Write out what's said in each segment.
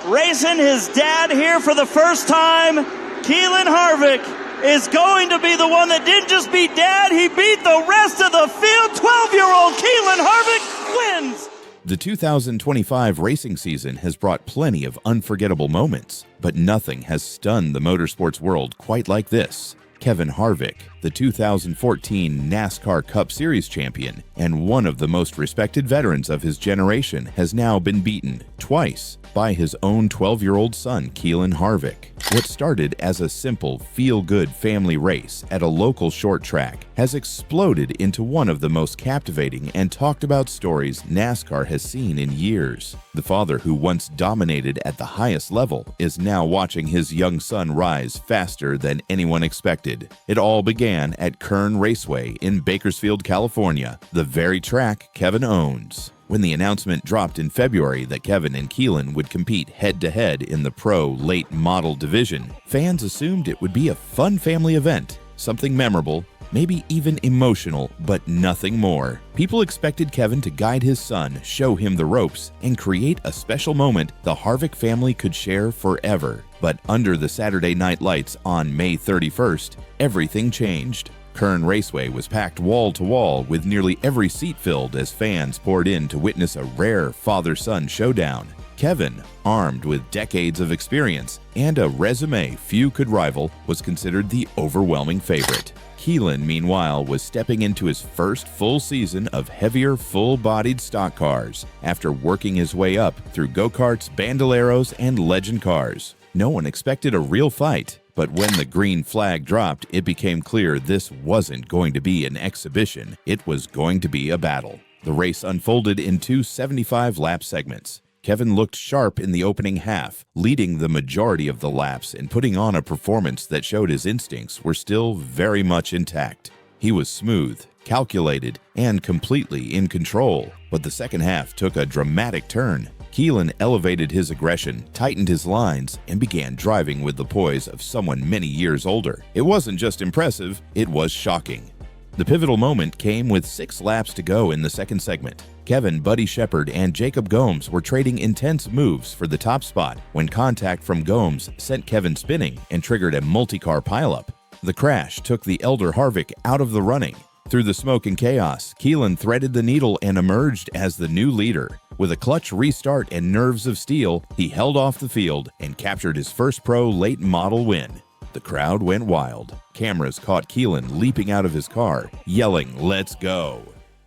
racing his dad here for the first time. Keelan Harvick is going to be the one that didn't just beat Dad, he beat the rest of the field. 12-year-old Keelan Harvick wins. The 2025 racing season has brought plenty of unforgettable moments, but nothing has stunned the motorsports world quite like this. Kevin Harvick, the 2014 NASCAR Cup Series champion and one of the most respected veterans of his generation, has now been beaten twice by his own 12-year-old son, Keelan Harvick. What started as a simple, feel-good family race at a local short track has exploded into one of the most captivating and talked-about stories NASCAR has seen in years. The father who once dominated at the highest level is now watching his young son rise faster than anyone expected. It all began at Kern Raceway in Bakersfield, California, the very track Kevin owns. When the announcement dropped in February that Kevin and Keelan would compete head-to-head in the Pro Late Model division, fans assumed it would be a fun family event, something memorable, maybe even emotional, but nothing more. People expected Kevin to guide his son, show him the ropes, and create a special moment the Harvick family could share forever. But under the Saturday night lights on May 31st, everything changed. Kern Raceway was packed wall-to-wall with nearly every seat filled as fans poured in to witness a rare father-son showdown. Kevin, armed with decades of experience and a resume few could rival, was considered the overwhelming favorite. Keelan, meanwhile, was stepping into his first full season of heavier, full-bodied stock cars after working his way up through go-karts, bandoleros, and legend cars. No one expected a real fight, but when the green flag dropped, it became clear this wasn't going to be an exhibition, it was going to be a battle. The race unfolded in two 75-lap segments. Kevin looked sharp in the opening half, leading the majority of the laps and putting on a performance that showed his instincts were still very much intact. He was smooth, calculated, and completely in control, but the second half took a dramatic turn. Keelan elevated his aggression, tightened his lines, and began driving with the poise of someone many years older. It wasn't just impressive, it was shocking. The pivotal moment came with 6 laps to go in the second segment. Kevin, Buddy Shepard, and Jacob Gomes were trading intense moves for the top spot when contact from Gomes sent Kevin spinning and triggered a multi-car pileup. The crash took the elder Harvick out of the running. Through the smoke and chaos, Keelan threaded the needle and emerged as the new leader. With a clutch restart and nerves of steel, he held off the field and captured his first Pro Late Model win. The crowd went wild. Cameras caught Keelan leaping out of his car, yelling, "Let's go!"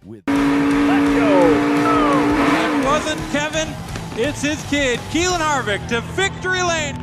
Let's go! It wasn't Kevin, it's his kid, Keelan Harvick, to victory lane.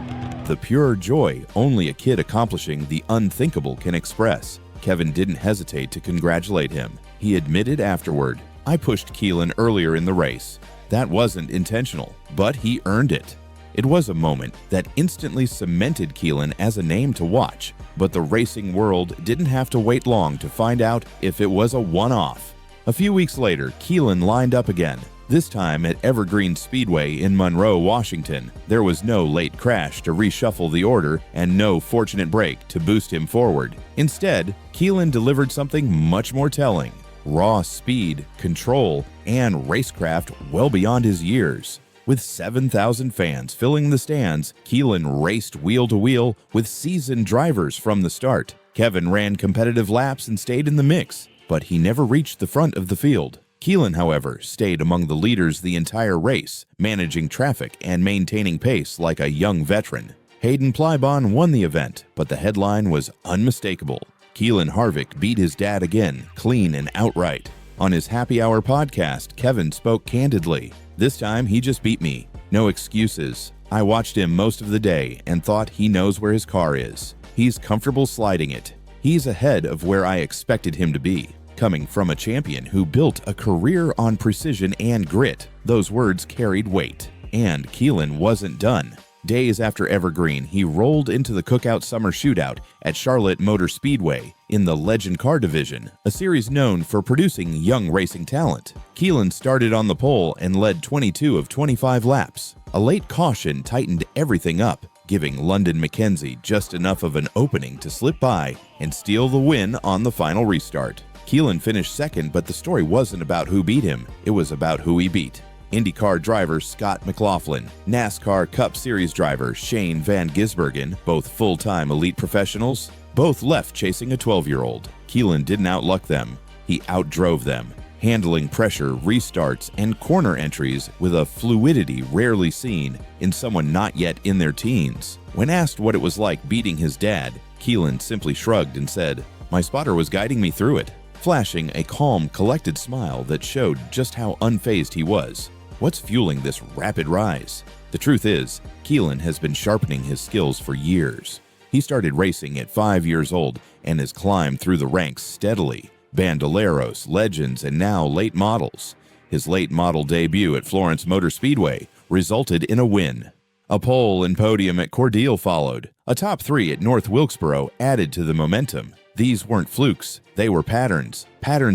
The pure joy only a kid accomplishing the unthinkable can express. Kevin didn't hesitate to congratulate him. He admitted afterward, "I pushed Keelan earlier in the race. That wasn't intentional, but he earned it." It was a moment that instantly cemented Keelan as a name to watch, but the racing world didn't have to wait long to find out if it was a one-off. A few weeks later, Keelan lined up again, this time at Evergreen Speedway in Monroe, Washington. There was no late crash to reshuffle the order and no fortunate break to boost him forward. Instead, Keelan delivered something much more telling: raw speed, control, and racecraft well beyond his years. With 7,000 fans filling the stands, Keelan raced wheel-to-wheel with seasoned drivers from the start. Kevin ran competitive laps and stayed in the mix, but he never reached the front of the field. Keelan, however, stayed among the leaders the entire race, managing traffic and maintaining pace like a young veteran. Hayden Plybon won the event, but the headline was unmistakable. Keelan Harvick beat his dad again, clean and outright. On his Happy Hour podcast, Kevin spoke candidly. "This time, he just beat me. No excuses. I watched him most of the day and thought he knows where his car is. He's comfortable sliding it. He's ahead of where I expected him to be." Coming from a champion who built a career on precision and grit, those words carried weight. And Keelan wasn't done. Days after Evergreen, he rolled into the Cookout Summer Shootout at Charlotte Motor Speedway in the Legend Car Division, a series known for producing young racing talent. Keelan started on the pole and led 22 of 25 laps. A late caution tightened everything up, giving London McKenzie just enough of an opening to slip by and steal the win on the final restart. Keelan finished second, but the story wasn't about who beat him, it was about who he beat. IndyCar driver Scott McLaughlin, NASCAR Cup Series driver Shane Van Gisbergen, both full-time elite professionals, both left chasing a 12-year-old. Keelan didn't outluck them. He outdrove them, handling pressure, restarts, and corner entries with a fluidity rarely seen in someone not yet in their teens. When asked what it was like beating his dad, Keelan simply shrugged and said, "My spotter was guiding me through it," flashing a calm, collected smile that showed just how unfazed he was. What's fueling this rapid rise? The truth is, Keelan has been sharpening his skills for years. He started racing at 5 years old and has climbed through the ranks steadily. Bandoleros, legends, and now late models. His late model debut at Florence Motor Speedway resulted in a win. A pole and podium at Cordele followed. A top 3 at North Wilkesboro added to the momentum. These weren't flukes, they were patterns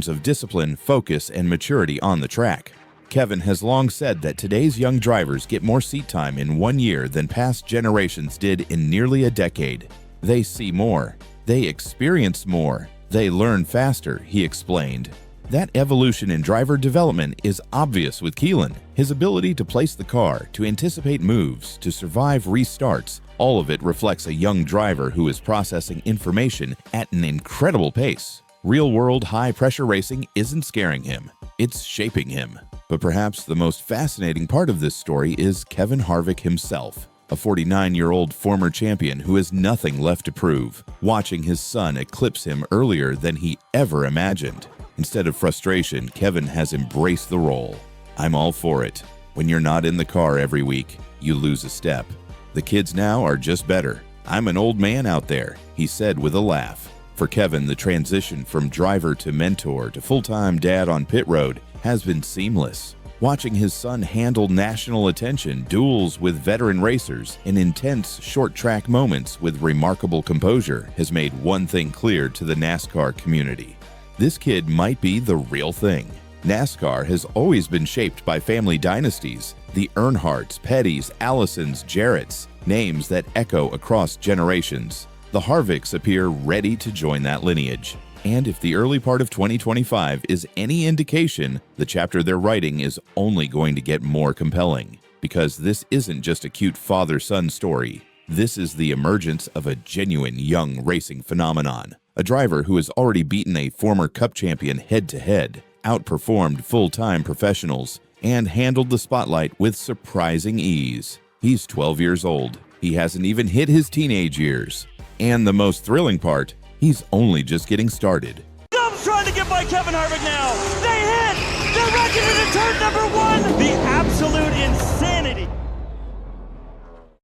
of discipline, focus, and maturity on the track. Kevin has long said that today's young drivers get more seat time in 1 year than past generations did in nearly a decade. They see more, they experience more, they learn faster, he explained. That evolution in driver development is obvious with Keelan. His ability to place the car, to anticipate moves, to survive restarts, all of it reflects a young driver who is processing information at an incredible pace. Real-world high-pressure racing isn't scaring him, it's shaping him. But perhaps the most fascinating part of this story is Kevin Harvick himself, a 49-year-old former champion who has nothing left to prove, watching his son eclipse him earlier than he ever imagined. Instead of frustration, Kevin has embraced the role. "I'm all for it. When you're not in the car every week, you lose a step. The kids now are just better. I'm an old man out there," he said with a laugh. For Kevin, the transition from driver to mentor to full-time dad on pit road has been seamless. Watching his son handle national attention, duels with veteran racers, and intense short-track moments with remarkable composure has made one thing clear to the NASCAR community. This kid might be the real thing. NASCAR has always been shaped by family dynasties, the Earnhardts, Pettys, Allisons, Jarretts, names that echo across generations. The Harvicks appear ready to join that lineage. And if the early part of 2025 is any indication, the chapter they're writing is only going to get more compelling. Because this isn't just a cute father-son story. This is the emergence of a genuine young racing phenomenon. A driver who has already beaten a former Cup champion head-to-head, outperformed full-time professionals, and handled the spotlight with surprising ease. He's 12 years old. He hasn't even hit his teenage years. And the most thrilling part, he's only just getting started. Dobbs trying to get by Kevin Harvick now. They hit! They're wrecking it in turn number 1! The absolute insanity